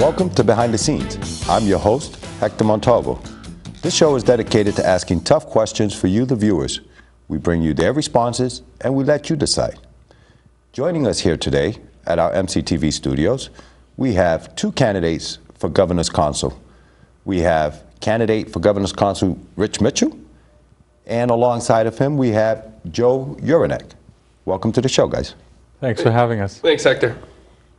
Welcome to Behind the Scenes. I'm your host, Hector Montalvo. This show is dedicated to asking tough questions for you, the viewers. We bring you their responses, and we let you decide. Joining us here today at our MCTV studios, we have two candidates for Governor's Council. We have candidate for Governor's Council, Rich Mitchell, and alongside of him, we have Joe Urinek. Welcome to the show, guys. Thanks for having us. Thanks, Hector.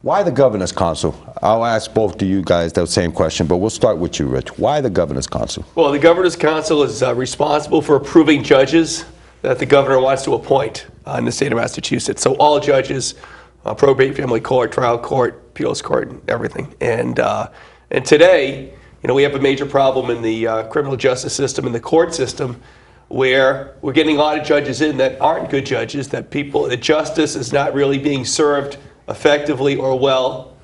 Why the Governor's Council? I'll ask both of you guys that same question, but we'll start with you, Rich. Why the Governor's Council? Well, the Governor's Council is responsible for approving judges that the governor wants to appoint in the state of Massachusetts. So all judges, probate, family court, trial court, appeals court, and everything. And today, we have a major problem in the criminal justice system and the court system, where we're getting a lot of judges in that aren't good judges, that justice is not really being served effectively or well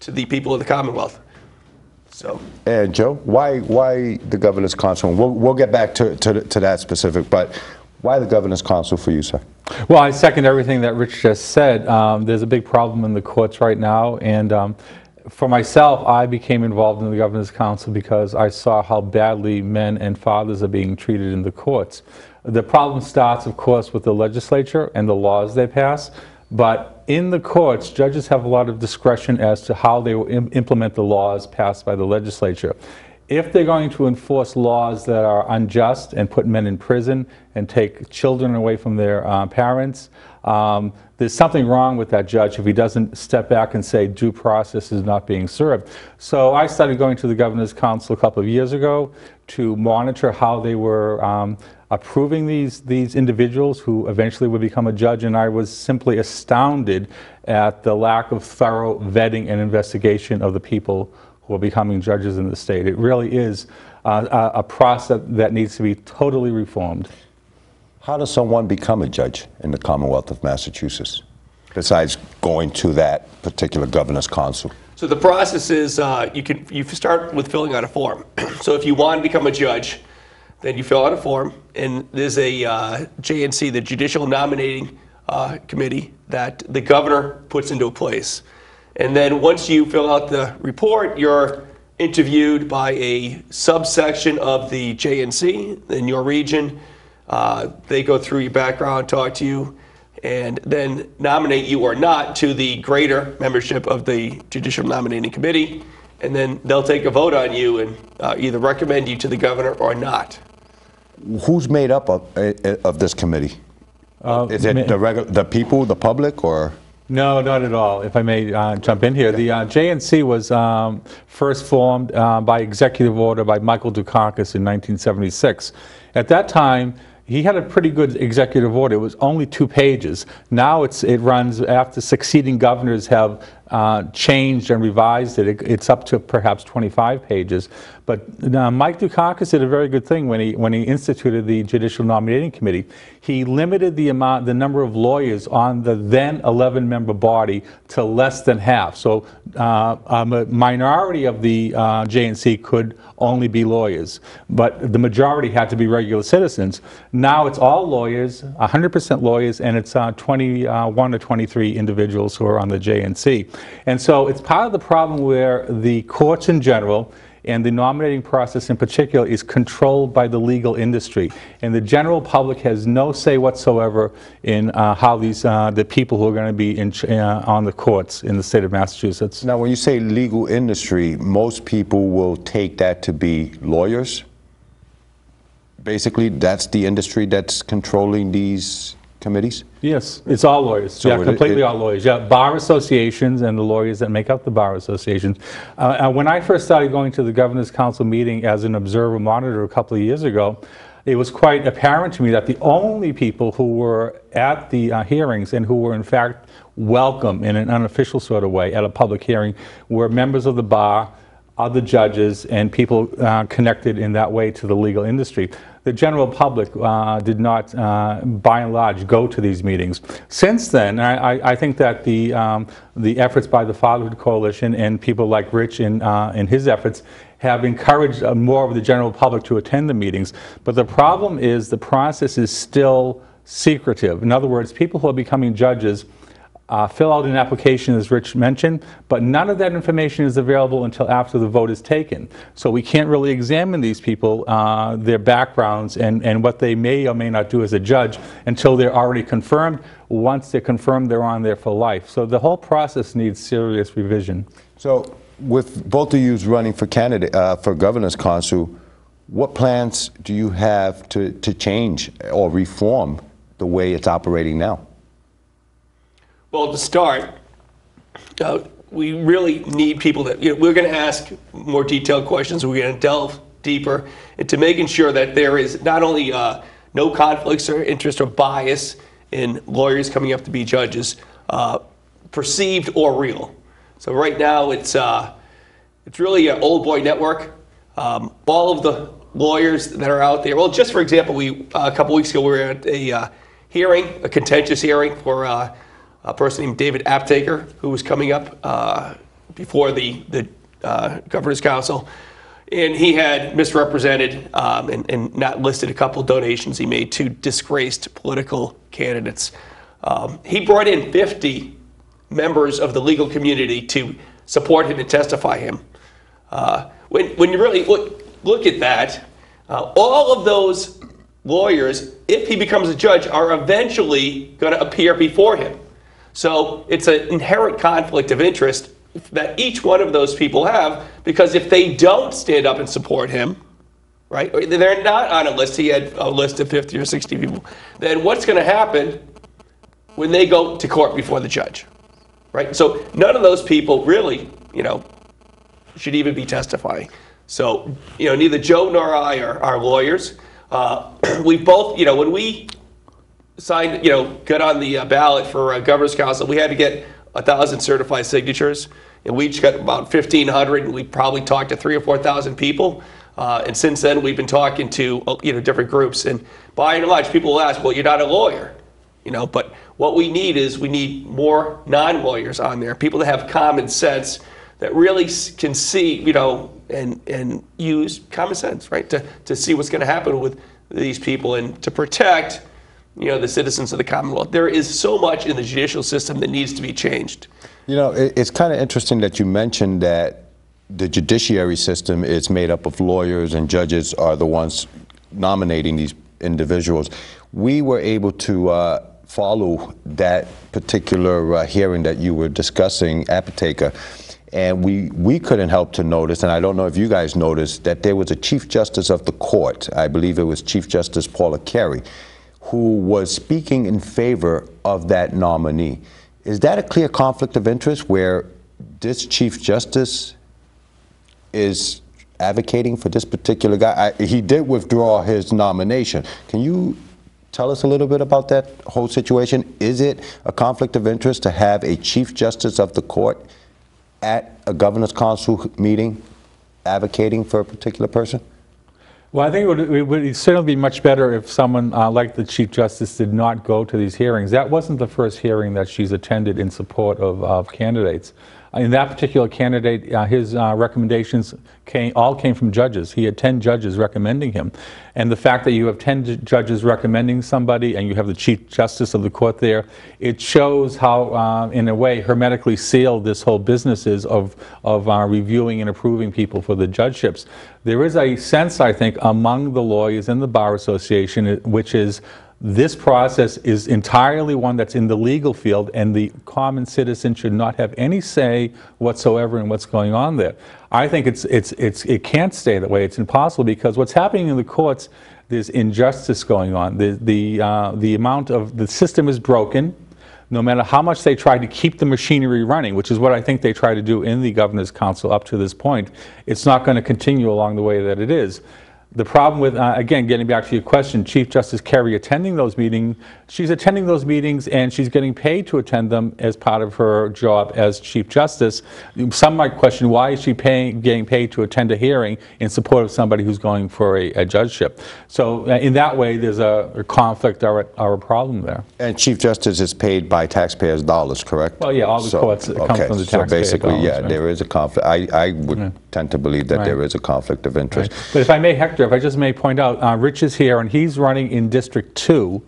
to the people of the Commonwealth. So. And Joe, why the Governor's Council? We'll get back to that specific, but why the Governor's Council for you, sir? Well, I second everything that Rich just said. There's a big problem in the courts right now, and for myself, I became involved in the Governor's Council because I saw how badly men and fathers are being treated in the courts. The problem starts, of course, with the legislature and the laws they pass, but in the courts, judges have a lot of discretion as to how they will implement the laws passed by the legislature. If they're going to enforce laws that are unjust and put men in prison and take children away from their parents, there's something wrong with that judge if he doesn't step back and say due process is not being served. So I started going to the Governor's Council a couple of years ago to monitor how they were approving these individuals who eventually would become a judge, and I was simply astounded at the lack of thorough vetting and investigation of the people who are becoming judges in the state. It really is a process that needs to be totally reformed. How does someone become a judge in the Commonwealth of Massachusetts, besides going to that particular Governor's Council? So the process is you start with filling out a form. So if you want to become a judge, then you fill out a form, and there's a JNC, the Judicial Nominating Committee, that the governor puts into place. And then once you fill out the report, you're interviewed by a subsection of the JNC in your region. They go through your background, talk to you, and then nominate you or not to the greater membership of the Judicial Nominating Committee. And then they'll take a vote on you and either recommend you to the governor or not. Who's made up of this committee? Is it the people, the public, or? No, not at all. If I may jump in here, the JNC was first formed by executive order by Michael Dukakis in 1976. At that time, he had a pretty good executive order. It was only 2 pages. Now it runs after succeeding governors have changed and revised it. It's up to perhaps 25 pages. But Mike Dukakis did a very good thing when he instituted the Judicial Nominating Committee. He limited the number of lawyers on the then 11-member body to less than half. So a minority of the JNC could only be lawyers, but the majority had to be regular citizens. Now it's all lawyers, 100% lawyers, and it's 21 or 23 individuals who are on the JNC. And so it's part of the problem where the courts in general and the nominating process in particular is controlled by the legal industry. And the general public has no say whatsoever in how the people who are going to be on the courts in the state of Massachusetts. Now, when you say legal industry, most people will take that to be lawyers. Basically, that's the industry that's controlling these committees? Yes, it's all lawyers. So yeah, completely all lawyers. Yeah, bar associations and the lawyers that make up the bar associations. When I first started going to the Governor's Council meeting as an observer monitor a couple of years ago, it was quite apparent to me that the only people who were at the hearings and who were in fact welcome in an unofficial sort of way at a public hearing were members of the bar, other judges, and people connected in that way to the legal industry. The general public did not, by and large, go to these meetings. Since then, I think that the efforts by the Fatherhood Coalition and people like Rich in his efforts have encouraged more of the general public to attend the meetings. But the problem is the process is still secretive. In other words, people who are becoming judges fill out an application, as Rich mentioned, but none of that information is available until after the vote is taken. So we can't really examine these people, their backgrounds, and what they may or may not do as a judge until they're already confirmed. Once they're confirmed, they're on there for life. So the whole process needs serious revision. So with both of you running for for governor's council, what plans do you have to change or reform the way it's operating now? Well, to start, we really need people that, we're going to ask more detailed questions. We're going to delve deeper into making sure that there is not only no conflicts or interest or bias in lawyers coming up to be judges, perceived or real. So right now it's really an old boy network. All of the lawyers that are out there, well, just for example, a couple weeks ago we were at a hearing, a contentious hearing for a person named David Aptaker, who was coming up before the Governor's Council, and he had misrepresented and not listed a couple donations he made to disgraced political candidates. He brought in 50 members of the legal community to support him and testify him. When you really look at that, all of those lawyers, if he becomes a judge, are eventually going to appear before him. So it's an inherent conflict of interest that each one of those people have, because if they don't stand up and support him, right, or they're not on a list, he had a list of 50 or 60 people, then what's going to happen when they go to court before the judge, right? So none of those people really, should even be testifying. So, neither Joe nor I are lawyers. We both, when we signed, got on the ballot for Governor's Council, we had to get 1,000 certified signatures, and we each got about 1,500, and we probably talked to 3,000 or 4,000 people. And since then, we've been talking to different groups, and by and large, people will ask, "Well, you're not a lawyer," But what we need more non-lawyers on there, people that have common sense, that really can see, and use common sense, right, to see what's going to happen with these people and to protect, the citizens of the Commonwealth. There is so much in the judicial system that needs to be changed. It's kind of interesting that you mentioned that the judiciary system is made up of lawyers and judges are the ones nominating these individuals. We were able to follow that particular hearing that you were discussing, Aptaker. And we couldn't help to notice, and I don't know if you guys noticed, that there was a Chief Justice of the court, I believe it was Chief Justice Paula Carey, who was speaking in favor of that nominee. Is that a clear conflict of interest where this Chief Justice is advocating for this particular guy? He did withdraw his nomination. Can you tell us a little bit about that whole situation? Is it a conflict of interest to have a Chief Justice of the court at a Governor's Council meeting advocating for a particular person? Well, I think it would certainly be much better if someone like the Chief Justice did not go to these hearings. That wasn't the first hearing that she's attended in support of candidates. In that particular candidate, his recommendations all came from judges. He had 10 judges recommending him. And the fact that you have 10 judges recommending somebody and you have the Chief Justice of the court there, it shows how, in a way, hermetically sealed this whole business is of reviewing and approving people for the judgeships. There is a sense, I think, among the lawyers and the Bar Association, which is this process is entirely one that's in the legal field, and the common citizen should not have any say whatsoever in what's going on there. I think it can't stay that way. It's impossible, because what's happening in the courts, there's injustice going on. The amount of the system is broken. No matter how much they try to keep the machinery running, which is what I think they try to do in the Governor's Council up to this point, it's not going to continue along the way that it is. The problem with, again, getting back to your question, Chief Justice Carey attending those meetings, she's attending those meetings and she's getting paid to attend them as part of her job as Chief Justice. Some might question, why is she getting paid to attend a hearing in support of somebody who's going for a judgeship? So in that way, there's a conflict or a problem there. And Chief Justice is paid by taxpayers' dollars, correct? Well, yeah, all the courts come from the taxpayers' dollars. So basically, yeah, right? There is a conflict. I would tend to believe that there is a conflict of interest. Right. But if I may, Hector, if I just may point out, Rich is here and he's running in District 2.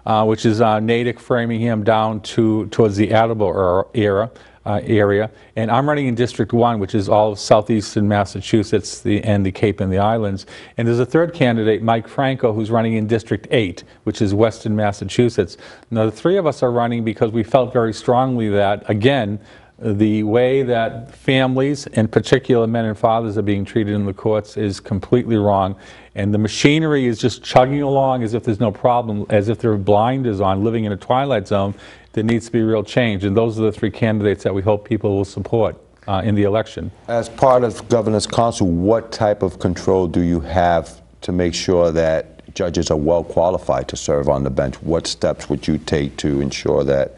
which is Natick, Framingham, down towards the Attleboro area. And I'm running in District 1, which is all of southeastern Massachusetts and the Cape and the Islands. And there's a third candidate, Mike Franco, who's running in District 8, which is western Massachusetts. Now, the three of us are running because we felt very strongly that, again, the way that families, in particular men and fathers, are being treated in the courts is completely wrong. And the machinery is just chugging along as if there's no problem, as if there are blinders on, living in a twilight zone. There needs to be real change. And those are the three candidates that we hope people will support in the election. As part of Governor's Council, what type of control do you have to make sure that judges are well qualified to serve on the bench? What steps would you take to ensure that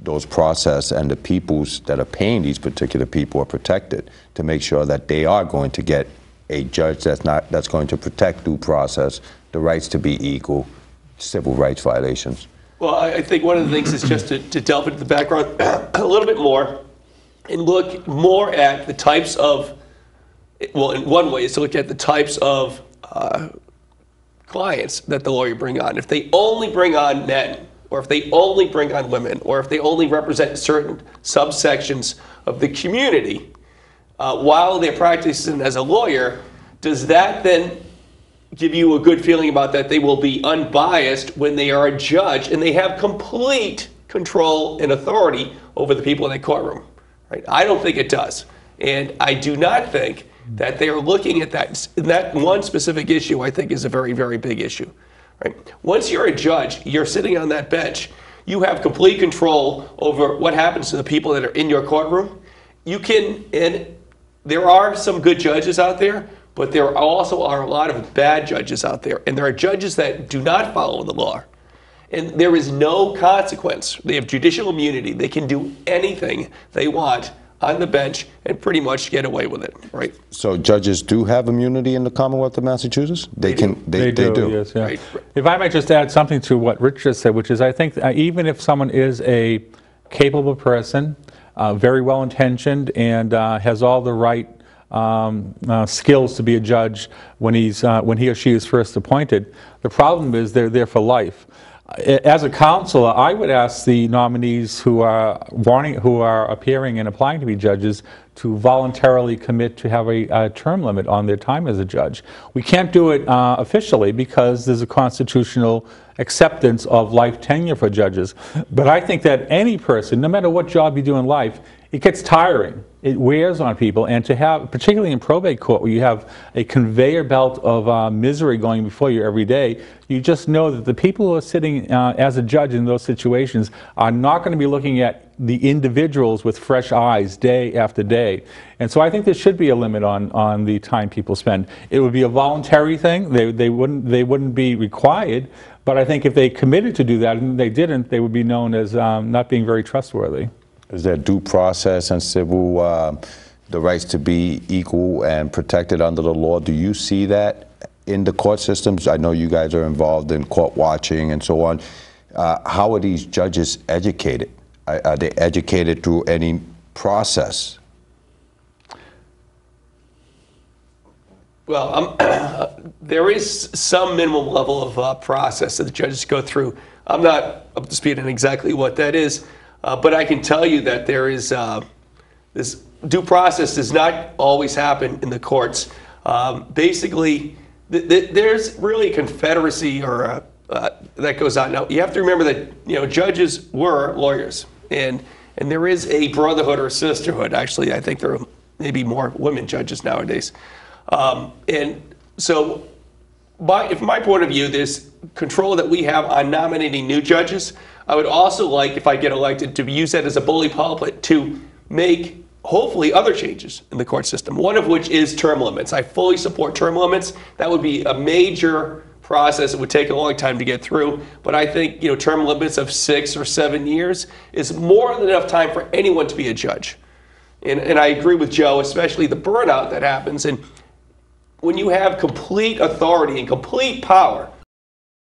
those process and the peoples that are paying these particular people are protected, to make sure that they are going to get a judge that's going to protect due process, the rights to be equal, civil rights violations? Well, I think one of the things is just to delve into the background a little bit more and look more at the types of, well, in one way is to look at the types of clients that the lawyer bring on. If they only bring on men, or if they only bring on women, or if they only represent certain subsections of the community while they're practicing as a lawyer, does that then give you a good feeling about that they will be unbiased when they are a judge and they have complete control and authority over the people in the courtroom? Right? I don't think it does. And I do not think that they are looking at that one specific issue. I think is a very, very big issue. Right? Once you're a judge, you're sitting on that bench, you have complete control over what happens to the people that are in your courtroom. You can, and there are some good judges out there, but there also are a lot of bad judges out there. And there are judges that do not follow the law. And there is no consequence. They have judicial immunity. They can do anything they want on the bench and pretty much get away with it, right? So judges do have immunity in the Commonwealth of Massachusetts? They do. Yes, yeah. Right. If I might just add something to what Rich just said, which is I think even if someone is a capable person, very well intentioned, and has all the right skills to be a judge when he or she is first appointed, the problem is they're there for life. As a counselor, I would ask the nominees who are appearing and applying to be judges to voluntarily commit to have a term limit on their time as a judge. We can't do it officially because there's a constitutional acceptance of life tenure for judges. But I think that any person, no matter what job you do in life, it gets tiring. It wears on people, and to have, particularly in probate court, where you have a conveyor belt of misery going before you every day, you just know that the people who are sitting as a judge in those situations are not going to be looking at the individuals with fresh eyes day after day. And so I think there should be a limit on the time people spend. It would be a voluntary thing. They wouldn't be required, but I think if they committed to do that and they didn't, they would be known as not being very trustworthy. Is there due process and civil, the rights to be equal and protected under the law? Do you see that in the court systems? I know you guys are involved in court watching and so on. How are these judges educated? Are they educated through any process? Well, there is some minimum level of process that the judges go through. I'm not up to speed on exactly what that is. But I can tell you that there is this due process does not always happen in the courts. Basically, there's really a confederacy or that goes on. Now, you have to remember that judges were lawyers, and there is a brotherhood or sisterhood. Actually, I think there are maybe more women judges nowadays. And so, from my point of view, there's control that we have on nominating new judges. I would also like, if I get elected, to use that as a bully pulpit to make, hopefully, other changes in the court system, one of which is term limits. I fully support term limits. That would be a major process. It would take a long time to get through. But I think term limits of 6 or 7 years is more than enough time for anyone to be a judge. And I agree with Joe, especially the burnout that happens. And when you have complete authority and complete power